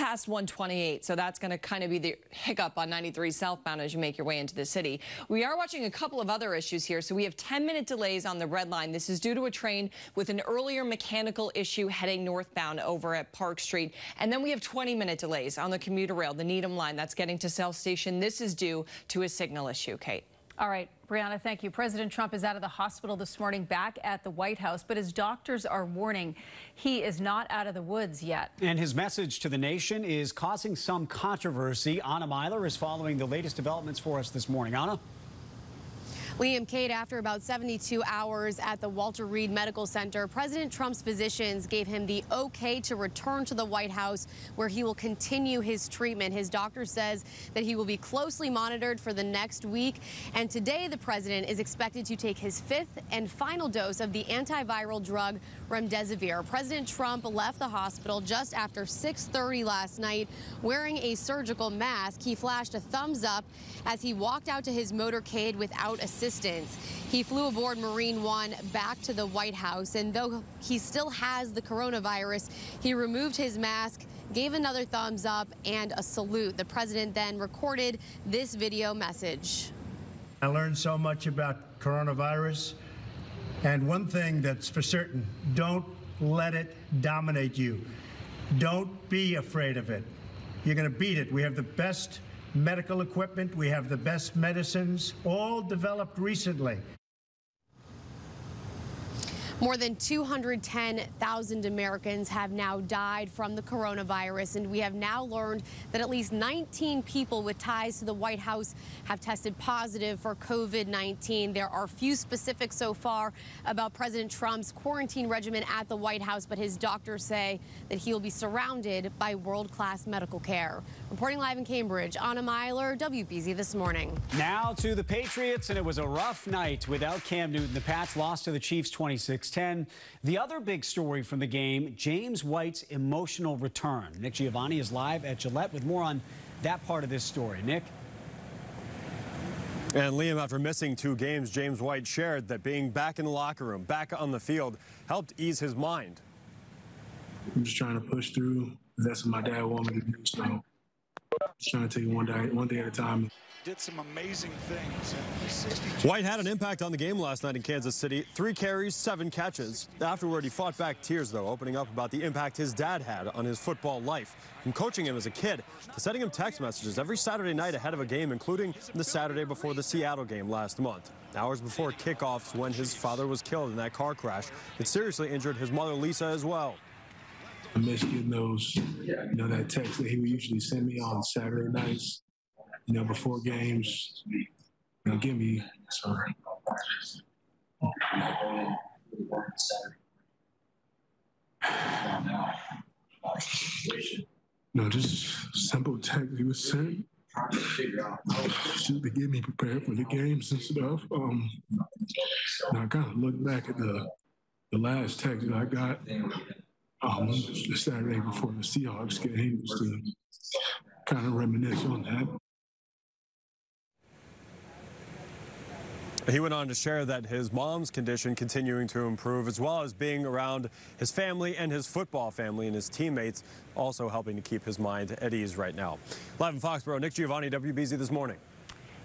past 128, so that's going to kind of be the hiccup on 93 southbound as you make your way into the city. We are watching a couple of other issues here. So we have 10-minute delays on the red line. This is due to a train with an earlier mechanical issue heading northbound over at Park Street. And then we have 20-minute delays on the commuter rail, the Needham line that's getting to South Station. This is due to a signal issue, Kate. All right, Brianna, thank you. President Trump is out of the hospital this morning, back at the White House, but his doctors are warning he is not out of the woods yet. And his message to the nation is causing some controversy. Anna Myler is following the latest developments for us this morning. Anna? Liam, Kate, after about 72 hours at the Walter Reed Medical Center, President Trump's physicians gave him the okay to return to the White House, where he will continue his treatment. His doctor says that he will be closely monitored for the next week. And today, the president is expected to take his 5th and final dose of the antiviral drug remdesivir. President Trump left the hospital just after 6:30 last night wearing a surgical mask. He flashed a thumbs up as he walked out to his motorcade without assistance. He flew aboard Marine One back to the White House, and though he still has the coronavirus, he removed his mask, gave another thumbs up and a salute. The president then recorded this video message. I learned so much about coronavirus, and one thing that's for certain, don't let it dominate you. Don't be afraid of it. You're going to beat it. We have the best medical equipment, we have the best medicines, all developed recently. More than 210,000 Americans have now died from the coronavirus, and we have now learned that at least 19 people with ties to the White House have tested positive for COVID-19. There are few specifics so far about President Trump's quarantine regimen at the White House, but his doctors say that he will be surrounded by world-class medical care. Reporting live in Cambridge, Anna Myler, WBZ This Morning. Now to the Patriots, and it was a rough night without Cam Newton. The Pats lost to the Chiefs 26-10. The other big story from the game, James White's emotional return. Nick Giovanni is live at Gillette with more on that part of this story. Nick? And Liam, after missing 2 games, James White shared that being back in the locker room, back on the field, helped ease his mind. I'm just trying to push through. That's what my dad wanted me to do, so just trying to take it one day at a time. Did some amazing things. White had an impact on the game last night in Kansas City. 3 carries, 7 catches. Afterward, he fought back tears, though, opening up about the impact his dad had on his football life, from coaching him as a kid to sending him text messages every Saturday night ahead of a game, including the Saturday before the Seattle game last month. Hours before kickoffs, when his father was killed in that car crash, it seriously injured his mother, Lisa, as well. I miss getting those, that text that he would usually send me on Saturday nights, before games. Give me, sorry. No, just simple text he was sent. Just to get me prepared for the games and stuff. I kind of look back at the last text that I got the Saturday before the Seahawks game, just to kind of reminisce on that. He went on to share that his mom's condition continuing to improve, as well as being around his family and his football family and his teammates, also helping to keep his mind at ease right now. Live in Foxborough, Nick Giovanni, WBZ This Morning.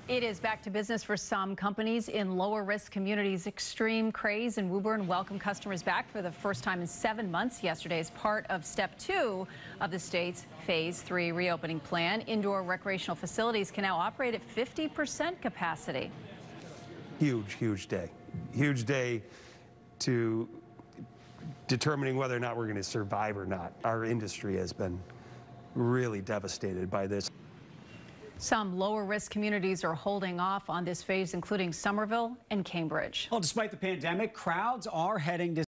It is back to business for some companies in lower-risk communities. Extreme Craze in Woburn welcomed customers back for the first time in 7 months yesterday as part of Step 2 of the state's Phase 3 reopening plan. Indoor recreational facilities can now operate at 50% capacity. Huge day. Huge day to determining whether or not we're going to survive or not. Our industry has been really devastated by this. Some lower-risk communities are holding off on this phase, including Somerville and Cambridge. Well, despite the pandemic, crowds are heading to